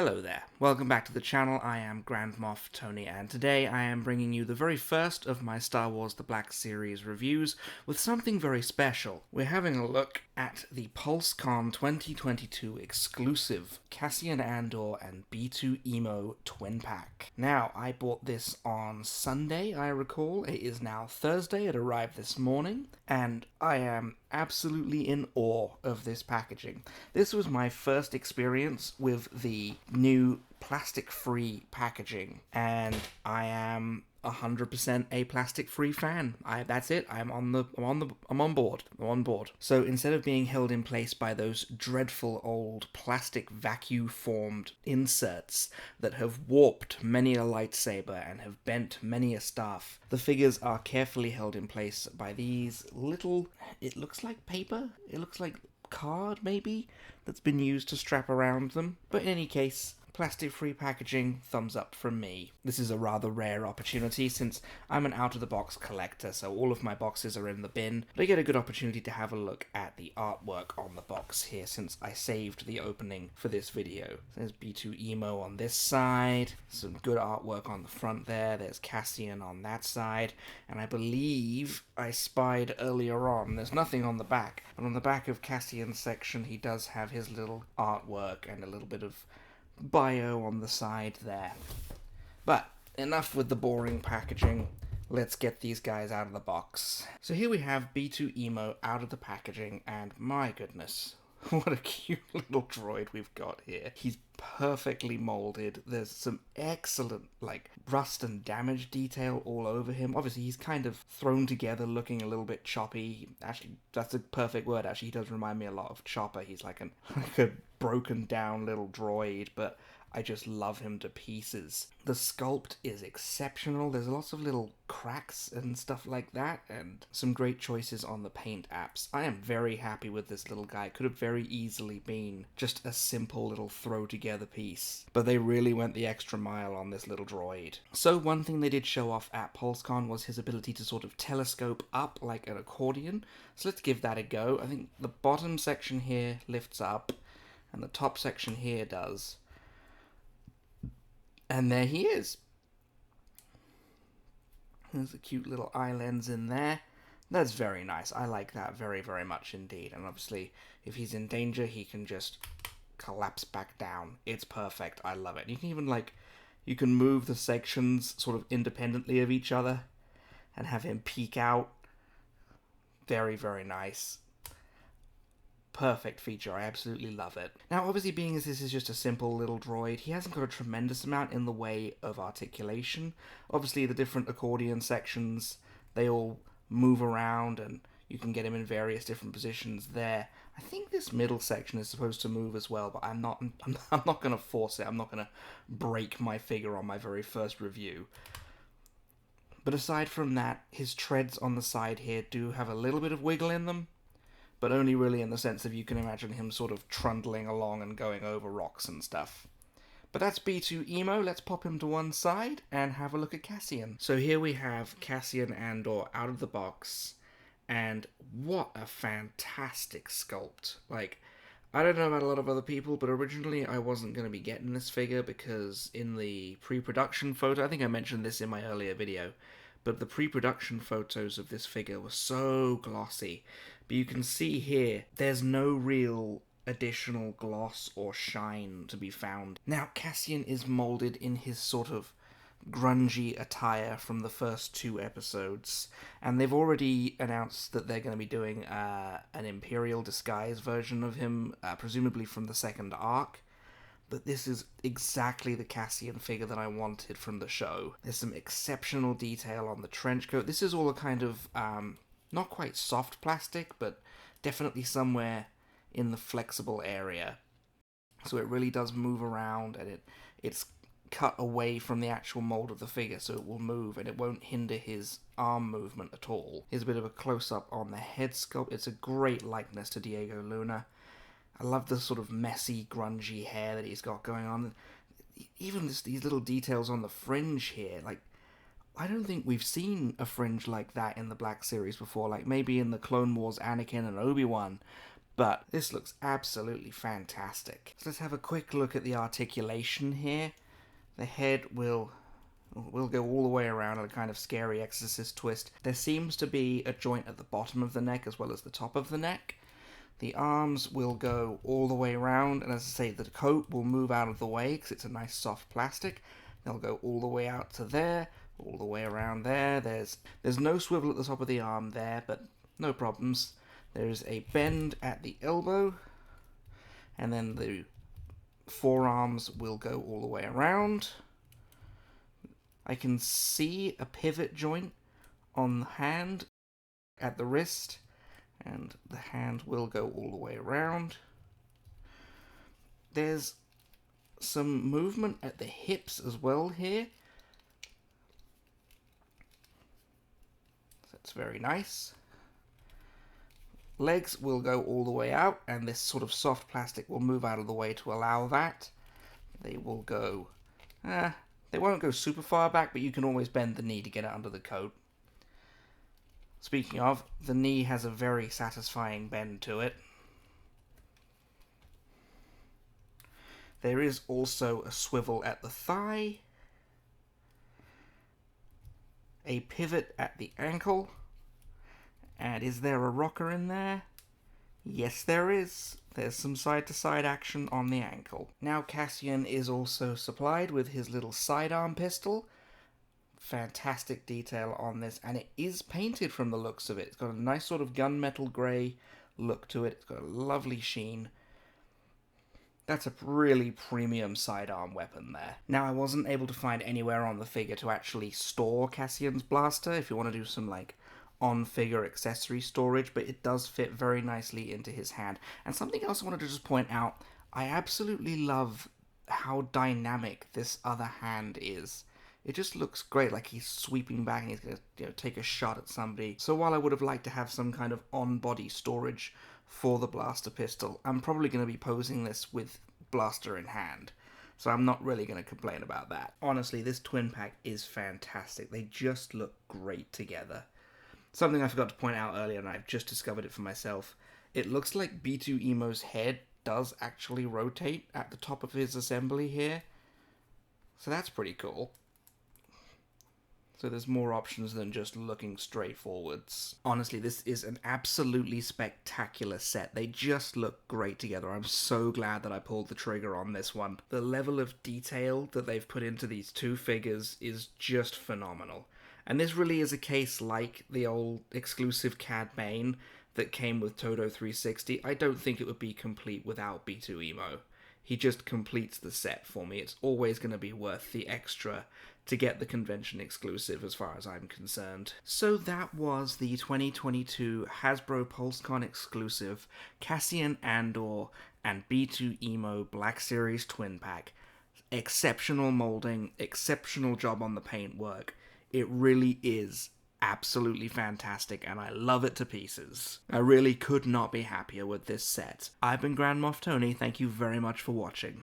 Hello there, welcome back to the channel. I am Grand Moff Tony, and today I am bringing you the very first of my Star Wars The Black Series reviews with something very special. We're having a look at the Pulse Con 2022 exclusive Cassian Andor and B2EMO twin pack. Now, I bought this on Sunday, I recall. It is now Thursday, it arrived this morning, and I am absolutely in awe of this packaging. This was my first experience with the new plastic-free packaging, and I am 100% a plastic-free fan. That's it. I'm on board. So instead of being held in place by those dreadful old plastic vacuum-formed inserts that have warped many a lightsaber and have bent many a staff, the figures are carefully held in place by these little, it looks like paper, it looks like card maybe, that's been used to strap around them. But in any case, plastic-free packaging, thumbs up from me. This is a rather rare opportunity since I'm an out-of-the-box collector, so all of my boxes are in the bin. But I get a good opportunity to have a look at the artwork on the box here since I saved the opening for this video. There's B2EMO on this side, some good artwork on the front there, there's Cassian on that side, and I believe I spied earlier on, there's nothing on the back, but on the back of Cassian's section he does have his little artwork and a little bit of bio on the side there. But enough with the boring packaging. Let's get these guys out of the box. So here we have B2EMO out of the packaging, and my goodness, what a cute little droid we've got here. He's perfectly molded. There's some excellent, rust and damage detail all over him. Obviously, he's kind of thrown together, looking a little bit choppy. Actually, that's a perfect word. Actually, he does remind me a lot of Chopper. He's like a broken down little droid, but I just love him to pieces. The sculpt is exceptional. There's lots of little cracks and stuff like that, and some great choices on the paint apps. I am very happy with this little guy. Could have very easily been just a simple little throw together piece, but they really went the extra mile on this little droid. So one thing they did show off at PulseCon was his ability to sort of telescope up like an accordion. So let's give that a go. I think the bottom section here lifts up, and the top section here does. And there he is. There's a cute little eye lens in there. That's very nice. I like that very, very much indeed. And obviously, if he's in danger, he can just collapse back down. It's perfect. I love it. You can even, you can move the sections sort of independently of each other and have him peek out. Very, very nice. Perfect feature. I absolutely love it. Now, obviously, being as this is just a simple little droid, he hasn't got a tremendous amount in the way of articulation. Obviously, the different accordion sections, they all move around, and you can get him in various different positions there. I think this middle section is supposed to move as well, but I'm not going to force it. I'm not going to break my figure on my very first review. But aside from that, his treads on the side here do have a little bit of wiggle in them, but only really in the sense of you can imagine him sort of trundling along and going over rocks and stuff. But that's B2EMO. Let's pop him to one side and have a look at Cassian. So here we have Cassian Andor out of the box, and what a fantastic sculpt. I don't know about a lot of other people, but originally I wasn't going to be getting this figure because in the pre-production photo, I think I mentioned this in my earlier video, but the pre-production photos of this figure were so glossy. But you can see here, there's no real additional gloss or shine to be found. Now, Cassian is molded in his sort of grungy attire from the first 2 episodes, and they've already announced that they're going to be doing an Imperial disguise version of him, presumably from the second arc. But this is exactly the Cassian figure that I wanted from the show. There's some exceptional detail on the trench coat. This is all a kind of, not quite soft plastic, but definitely somewhere in the flexible area. So it really does move around, and it's cut away from the actual mold of the figure, so it will move, and it won't hinder his arm movement at all. Here's a bit of a close-up on the head sculpt. It's a great likeness to Diego Luna. I love the sort of messy, grungy hair that he's got going on. Even these little details on the fringe here, I don't think we've seen a fringe like that in the Black Series before. Maybe in the Clone Wars Anakin and Obi-Wan, but this looks absolutely fantastic. So let's have a quick look at the articulation here. The head will go all the way around in a kind of scary exorcist twist. There seems to be a joint at the bottom of the neck as well as the top of the neck. The arms will go all the way around, and as I say, the coat will move out of the way because it's a nice soft plastic. They'll go all the way out to there, all the way around there. There's no swivel at the top of the arm there, but no problems. There's a bend at the elbow, and then the forearms will go all the way around. I can see a pivot joint on the hand at the wrist, and the hand will go all the way around. There's some movement at the hips as well here. That's very nice. Legs will go all the way out, and this sort of soft plastic will move out of the way to allow that. They will go... they won't go super far back, but you can always bend the knee to get it under the coat. Speaking of, the knee has a very satisfying bend to it. There is also a swivel at the thigh, a pivot at the ankle, and is there a rocker in there? Yes, there is. There's some side-to-side action on the ankle. Now Cassian is also supplied with his little sidearm pistol. Fantastic detail on this, and it is painted from the looks of it. It's got a nice sort of gunmetal grey look to it. It's got a lovely sheen. That's a really premium sidearm weapon there. Now, I wasn't able to find anywhere on the figure to actually store Cassian's blaster, if you want to do some, like, on-figure accessory storage, but it does fit very nicely into his hand. And something else I wanted to just point out, I absolutely love how dynamic this other hand is. It just looks great, like he's sweeping back and he's going to take a shot at somebody. So while I would have liked to have some kind of on-body storage for the blaster pistol, I'm probably going to be posing this with blaster in hand. So I'm not really going to complain about that. Honestly, this twin pack is fantastic. They just look great together. Something I forgot to point out earlier, and I've just discovered it for myself. It looks like B2EMO's head does actually rotate at the top of his assembly here. So that's pretty cool. So there's more options than just looking straight forwards. Honestly, this is an absolutely spectacular set. They just look great together. I'm so glad that I pulled the trigger on this one. The level of detail that they've put into these two figures is just phenomenal. And this really is a case like the old exclusive Cad Bane that came with Todo 360. I don't think it would be complete without B2EMO. He just completes the set for me. It's always going to be worth the extra to get the convention exclusive as far as I'm concerned. So that was the 2022 Hasbro Pulse Con exclusive Cassian Andor and B2EMO Black Series Twin Pack. Exceptional molding, exceptional job on the paintwork. It really is absolutely fantastic, and I love it to pieces. I really could not be happier with this set. I've been Grand Moff Tony, thank you very much for watching.